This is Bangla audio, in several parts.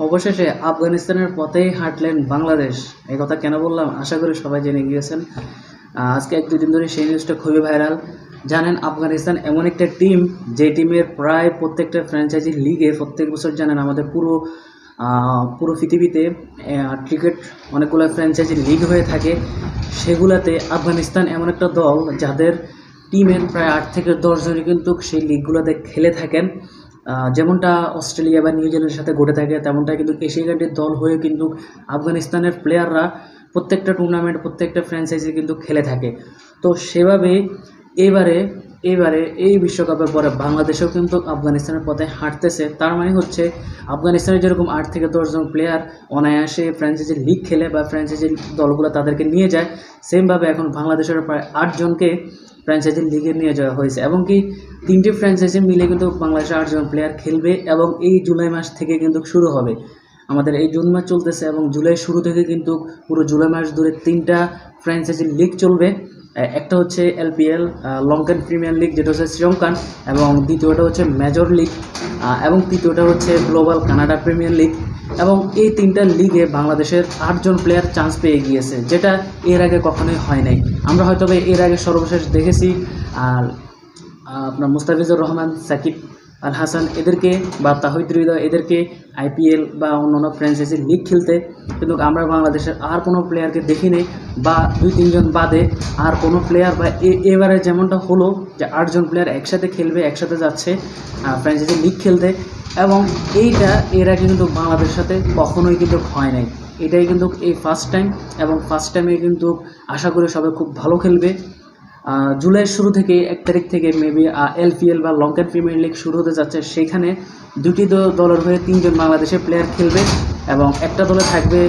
অবশেষে আফগানিস্তানের পথেই হাঁটলেন বাংলাদেশ। এই কথা কেন বললাম আশা করি সবাই জেনে গিয়েছেন। আজকে এক দুদিন ধরে সেই নিউজটা খুবই ভাইরাল। জানেন আফগানিস্তান এমন একটা টিম যে টিমের প্রায় প্রত্যেকটা ফ্র্যাঞ্চাইজি লিগে প্রত্যেক বছর জানেন আমাদের পুরো পুরো পৃথিবীতে ক্রিকেট অনেকগুলো ফ্র্যাঞ্চাইজি লিগ হয়ে থাকে। সেগুলাতে আফগানিস্তান এমন একটা দল যাদের টিমের প্রায় 8 থেকে 10 জনই কিন্তু সেই লিগগুলোতে খেলে থাকেন। যেমনটা অস্ট্রেলিয়া বা নিউজিল্যান্ডের সাথে ঘটে থাকে তেমনটা কিন্তু এশিয়া কান্ট্রির দল হয়ে কিন্তু আফগানিস্তানের প্লেয়াররা প্রত্যেকটা টুর্নামেন্ট প্রত্যেকটা ফ্র্যাঞ্চাইজি কিন্তু খেলে থাকে। তো সেভাবেই এবারে এবারে এই বিশ্বকাপের পরে বাংলাদেশেও কিন্তু আফগানিস্তানের পথে হাঁটতেছে। তার মানে হচ্ছে আফগানিস্তানের যেরকম 8 থেকে 10 জন প্লেয়ার অনায়াসে ফ্র্যাঞ্চাইজি লিগ খেলে বা ফ্র্যাঞ্চাইজি দলগুলো তাদেরকে নিয়ে যায়, সেমভাবে এখন বাংলাদেশের প্রায় 8 জনকে ফ্র্যাঞ্চাইজি লিগে নিয়ে যাওয়া হয়েছে এবং কি 3টি ফ্র্যাঞ্চাইজি মিলে কিন্তু বাংলাদেশের 8 জন প্লেয়ার খেলবে এবং এই জুলাই মাস থেকে কিন্তু শুরু হবে। আমাদের এই জুন মাস চলতেছে এবং জুলাই শুরু থেকে কিন্তু পুরো জুলাই মাস ধরে 3টা ফ্র্যাঞ্চাইজি লিগ চলবে। একটা হচ্ছে এলপিএল লঙ্কান প্রিমিয়ার লিগ, যেটা হচ্ছে শ্রীলঙ্কান, এবং দ্বিতীয়টা হচ্ছে মেজর লিগ, এবং তৃতীয়টা হচ্ছে গ্লোবাল কানাডা প্রিমিয়ার লিগ। এবং এই 3টা লিগে বাংলাদেশের 8 জন প্লেয়ার চান্স পেয়ে গিয়েছে, যেটা এর আগে কখনোই হয় নাই। আমরা হয়তো এর আগে সর্বশেষ দেখেছি আর আপনার মুস্তাফিজুর রহমান, সাকিব আল হাসান এদেরকে বা তাহিদ হৃদয় এদেরকে আইপিএল বা অন্যান্য ফ্র্যাঞ্চাইজি লিগ খেলতে, কিন্তু আমরা বাংলাদেশের আর কোনো প্লেয়ারকে দেখিনি বা 2-3 জন বাদে আর কোনো প্লেয়ার বা এবারে যেমনটা হলো যে 8 জন প্লেয়ার একসাথে খেলবে, একসাথে যাচ্ছে ফ্র্যাঞ্চাইজি লিগ খেলতে, এবং এইটা এর আগে কিন্তু বাংলাদেশের সাথে কখনোই কিন্তু হয় নাই। এটাই কিন্তু এই ফার্স্ট টাইম, এবং ফার্স্ট টাইমে কিন্তু আশা করি সবাই খুব ভালো খেলবে। জুলাইয়ের শুরু থেকে 1 তারিখ থেকে মেবি এলপিএল বা লঙ্কান প্রিমিয়ার লিগ শুরু হতে যাচ্ছে। সেখানে দুটি দলের হয়ে 3 জন বাংলাদেশের প্লেয়ার খেলবে এবং একটা দলে থাকবে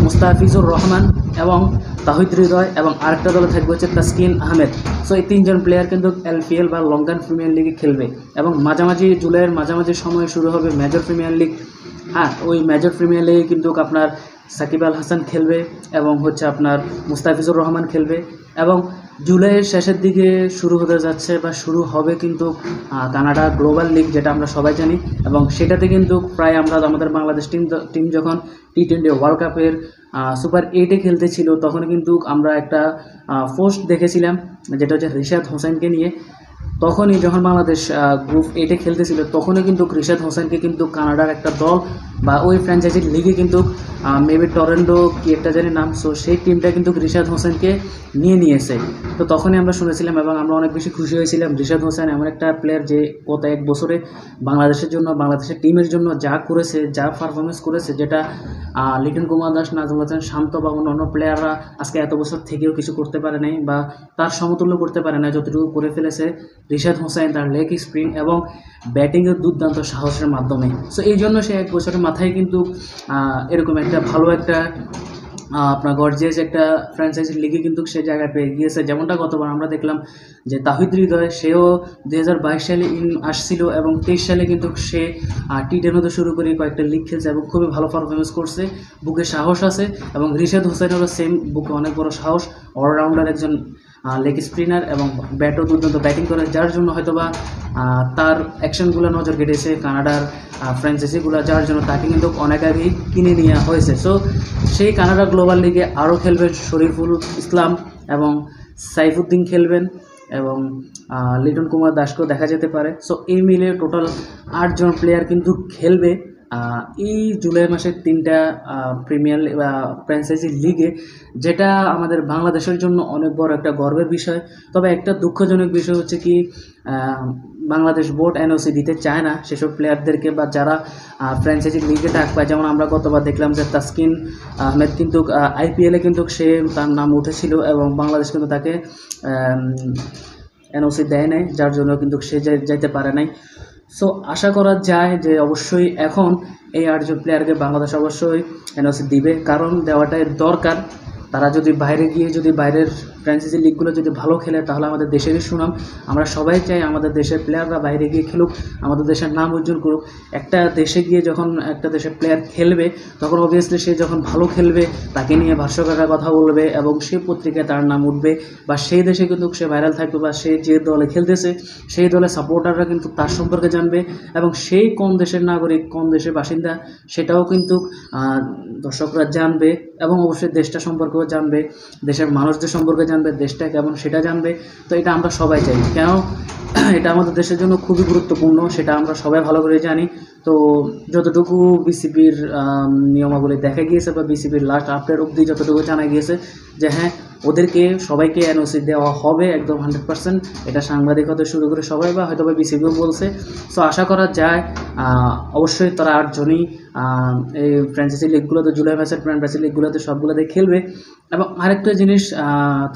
মুস্তাফিজুর রহমান এবং তাহিদ হৃদয়, এবং আরেকটা দলে থাকবে হচ্ছে তাসকিন আহমেদ। সো এই 3 জন প্লেয়ার কিন্তু এলপিএল বা লঙ্কান প্রিমিয়ার লিগে খেলবে এবং মাঝামাঝি জুলাইয়ের মাঝামাঝি সময় শুরু হবে মেজর প্রিমিয়ার লিগ। ওই মেজর প্রিমিয়ার লিগে কিন্তু আপনার সাকিব আল হাসান খেলবে এবং হচ্ছে আপনার মুস্তাফিজুর রহমান খেলবে, এবং জুলাইয়ের শেষের দিকে শুরু হতে যাচ্ছে বা শুরু হবে কিন্তু কানাডা গ্লোবাল লিগ, যেটা আমরা সবাই জানি। এবং সেটাতে কিন্তু প্রায় আমরা আমাদের বাংলাদেশ টিম যখন টি20 ওয়ার্ল্ড কাপের সুপার 8-এ খেলতেছিল তখন কিন্তু আমরা একটা পোস্ট দেখেছিলাম যেটা হচ্ছে রিশাদ হোসেনকে নিয়ে। তখনই যখন বাংলাদেশ গ্রুপ 8-এ খেলতেছিল তখনই কিন্তু রিশাদ হোসেনকে কিন্তু কানাডার একটা দল বা ওই ফ্র্যাঞ্চাইজির লিগে কিন্তু মেবি টরেন্টো কি একটা জানি নাম, সো সেই টিমটা কিন্তু রিশাদ হোসেনকে নিয়েছে। তো তখনই আমরা শুনেছিলাম এবং আমরা অনেক বেশি খুশি হয়েছিলাম। রিশাদ হোসেন এমন একটা প্লেয়ার যে গত 1 বছরে বাংলাদেশের জন্য, বাংলাদেশের টিমের জন্য যা করেছে, যা পারফরমেন্স করেছে, যেটা লিটন কুমার দাস, নাজমুল হাসান শান্ত বা অন্য প্লেয়াররা আজকে এত বছর থেকেও কিছু করতে পারে নাই বা তার সমতুল্য করতে পারে না, যতটুকু করে ফেলেছে রিশাদ হোসেন তার লেগ স্পিন এবং ব্যাটিংয়ের দুর্দান্ত সাহসের মাধ্যমে। সো এই জন্য সে 1 বছরের মাথায় কিন্তু এরকম একটা ভালো একটা আপনার গর্জিয়াস একটা ফ্র্যাঞ্চাইজি লিগে কিন্তু সে জায়গায় পেয়ে গিয়েছে। যেমনটা গতবার আমরা দেখলাম যে তাহিদ হৃদয়, সেও 2022 সালে আসছিল এবং 23 সালে কিন্তু সে টি10 হতে শুরু করে কয়েকটা লিগ খেলছে এবং খুবই ভালো পারফরমেন্স করছে, বুকে সাহস আছে। এবং রিশাদ হোসেনেরও সেম, বুকে অনেক বড় সাহস, অলরাউন্ডার একজন লেগ স্পিনার এবং ব্যাটও দুর্দান্ত ব্যাটিং করে, যার জন্য হয়তোবা তার অ্যাকশনগুলো নজর কেটেছে কানাডার ফ্র্যাঞ্চাইজিগুলো, যার জন্য তাকে কিন্তু অনেক আগেই কিনে নেওয়া হয়েছে। সো সেই কানাডা গ্লোবাল লিগে আরও খেলবেন শরীফুল ইসলাম এবং সাইফুদ্দিন খেলবেন এবং লিটন কুমার দাসকেও দেখা যেতে পারে। সো এই মিলে টোটাল 8 জন প্লেয়ার কিন্তু খেলবে এই জুলাই মাসের 3টা প্রিমিয়ার ফ্র্যাঞ্চাইজি লিগে, যেটা আমাদের বাংলাদেশের জন্য অনেক বড় একটা গর্বের বিষয়। তবে একটা দুঃখজনক বিষয় হচ্ছে কি, বাংলাদেশ বোর্ড এনওসি দিতে চায় না সেসব প্লেয়ারদেরকে বা যারা ফ্র্যাঞ্চাইজি লিগে ডাক পায়। যেমন আমরা গতবার দেখলাম যে তাসকিন আহমেদ কিন্তু আইপিএলে কিন্তু সে তার নাম উঠেছিল এবং বাংলাদেশ কিন্তু তাকে এনওসি দেয় নাই, যার জন্য কিন্তু সে যাইতে পারে নাই। সো আশা করা যায় যে অবশ্যই এখন এই 8 জন প্লেয়ারকে বাংলাদেশ অবশ্যই এনওসি দিবে, কারণ দেওয়াটাই দরকার। তারা যদি বাইরে গিয়ে যদি বাইরের ফ্র্যাঞ্চাইজি লিগগুলো যদি ভালো খেলে তাহলে আমাদের দেশেরই সুনাম। আমরা সবাই চাই আমাদের দেশের প্লেয়াররা বাইরে গিয়ে খেলুক, আমাদের দেশের নাম উজ্জ্বল করুক। একটা দেশে গিয়ে যখন একটা দেশের প্লেয়ার খেলবে তখন অবভিয়াসলি সে যখন ভালো খেলবে তাকে নিয়ে ভাষ্যকাররা কথা বলবে এবং সে পত্রিকায় তার নাম উঠবে, বা সেই দেশে কিন্তু সে ভাইরাল থাকবে, বা সে যে দলে খেলতেছে সেই দলের সাপোর্টাররা কিন্তু তার সম্পর্কে জানবে, এবং সেই কোন দেশের নাগরিক কোন দেশের বাসিন্দা সেটাও কিন্তু দর্শকরা জানবে, এবং অবশ্যই দেশটা সম্পর্কেও জানবে, দেশের মানুষদের সম্পর্কে জানবে, দেশটা কেমন সেটা জানবে। তো এটা আমরা সবাই চাই, কেন এটা আমাদের দেশের জন্য খুবই গুরুত্বপূর্ণ, সেটা আমরা সবাই ভালো করে জানি। তো যতটুকু বিসিবির নিয়মাবলী দেখা গিয়েছে বা বিসিবির লাস্ট আপডেট অবধি যতটুকু জানা গিয়েছে যে হ্যাঁ ওদেরকে সবাইকে এনওসি দেওয়া হবে একদম 100%। এটা সাংবাদিক হতে শুরু করে সবাই বা হয়তো বা বিসিবিও বলছে। সো আশা করা যায় অবশ্যই তারা 8 জনই এই ফ্র্যাঞ্চাইজি লিগগুলোতে, জুলাই ম্যাচের ফ্র্যাঞ্চাইজি লিগগুলোতে সবগুলোতে খেলবে। এবং আরেকটা জিনিস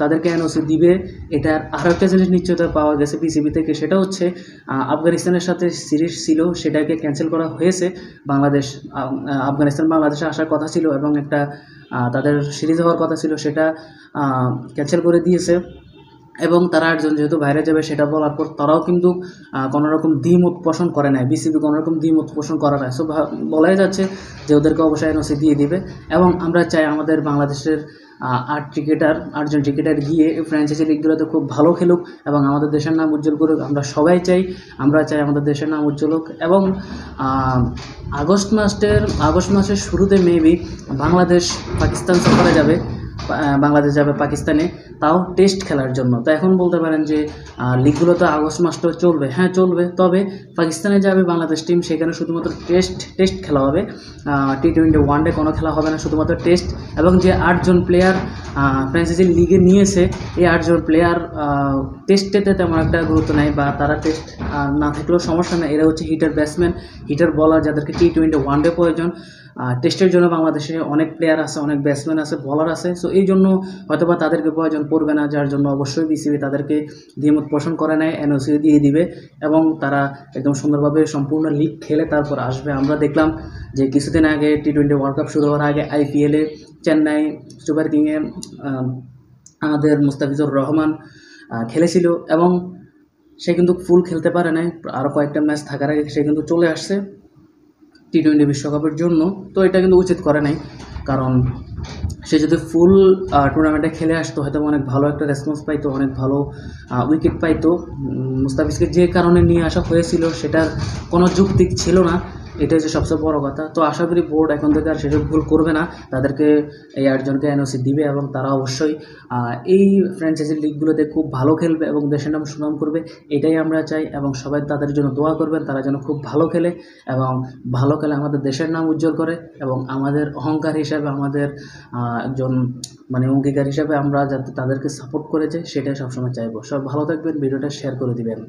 তাদেরকে এনওসি দিবে, এটার আরও একটা জিনিস নিশ্চয়তা পাওয়া গেছে বিসিবি থেকে, সেটা হচ্ছে আফগানিস্তানের সাথে সিরিজ ছিল সেটাকে ক্যান্সেল করা হয়েছে। আফগানিস্তান বাংলাদেশে আসার কথা ছিল এবং একটা তাদের সিরিজ হওয়ার কথা ছিল, সেটা ক্যান্সেল করে দিয়েছে। এবং তারা 8 জন যেহেতু বাইরে যাবে সেটা বলার পর তারাও কিন্তু কোনোরকম দ্বিমত পোষণ করে নাই, বিসিবি কোনোরকম দ্বিমত পোষণ করা নাই। সো বলাই যাচ্ছে যে ওদেরকে অবশ্যই এনওসি দিয়ে দিবে। এবং আমরা চাই আমাদের বাংলাদেশের 8 জন ক্রিকেটার গিয়ে ফ্র্যাঞ্চাইজি লিগগুলোতে খুব ভালো খেলুক এবং আমাদের দেশের নাম উজ্জ্বল করুক। আমরা সবাই চাই, আমরা চাই আমাদের দেশের নাম উজ্জ্বল হোক। এবং আগস্ট মাসের শুরুতে মেবি বাংলাদেশ পাকিস্তান সফরে যাবে, বাংলাদেশ যাবে পাকিস্তানে, তাও টেস্ট খেলার জন্য। তো এখন বলতে পারেন যে লিগগুলো তো আগস্ট মাসটাও চলবে, হ্যাঁ চলবে, তবে পাকিস্তানে যাবে বাংলাদেশ টিম, সেখানে শুধুমাত্র টেস্ট খেলা হবে, T20 ওয়ানডে কোনো খেলা হবে না, শুধুমাত্র টেস্ট। এবং যে 8 জন প্লেয়ার ফ্র্যাঞ্চাইজি লিগে নিয়েছে এই 8 জন প্লেয়ার টেস্টেতে তেমন একটা গুরুত্ব নেয়, বা তারা টেস্ট না থাকলেও সমস্যা নেই। এরা হচ্ছে হিটার ব্যাটসম্যান, হিটার বলার, যাদেরকে T20 ওয়ানডে প্রয়োজন। টেস্টের জন্য বাংলাদেশে অনেক প্লেয়ার আছে, অনেক ব্যাটসম্যান আছে, বলার আছে। সো এই জন্য হয়তোবা তাদেরকে প্রয়োজন পড়বে না, যার জন্য অবশ্যই বিসিবি তাদেরকে দ্বিমত পোষণ করে নেয়, এনওসি দিয়ে দিবে এবং তারা একদম সুন্দরভাবে সম্পূর্ণ লিগ খেলে তারপর আসবে। আমরা দেখলাম যে কিছুদিন আগে T20 ওয়ার্ল্ড কাপ শুরু হওয়ার আগে IPL-এ চেন্নাই সুপার কিংয়ে আমাদের মুস্তাফিজুর রহমান খেলেছিল এবং সে কিন্তু ফুল খেলতে পারে নাই, আরও কয়েকটা ম্যাচ থাকার আগে সে কিন্তু চলে আসছে T20 বিশ্বকাপের জন্য। তো এটা কিন্তু উচিত করে নাই, কারণ সে যদি ফুল টুর্নামেন্টে খেলে আসতো হয়তো অনেক ভালো একটা রেসপন্স পাইতো, অনেক ভালো উইকেট পাইতো। মুস্তাফিজকে যে কারণে নিয়ে আসা হয়েছিল সেটার কোনো যুক্তি ছিল না, এটা হচ্ছে সবচেয়ে বড় কথা। তো আশা করি বোর্ড এখন থেকে আর সেসব ভুল করবে না, তাদেরকে এই 8 জনকে এনওসি দিবে এবং তারা অবশ্যই এই ফ্র্যাঞ্চাইজি লিগগুলোতে খুব ভালো খেলবে এবং দেশের নাম সুনাম করবে, এটাই আমরা চাই। এবং সবাই তাদের জন্য দোয়া করবেন, তারা যেন খুব ভালো খেলে এবং ভালো খেলে আমাদের দেশের নাম উজ্জ্বল করে এবং আমাদের অহংকার হিসাবে, আমাদের একজন অঙ্গীকার হিসাবে আমরা যাতে তাদেরকে সাপোর্ট করে যাই সেটাই সবসময় চাইবো। সব ভালো থাকবেন, ভিডিওটা শেয়ার করে দিবেন।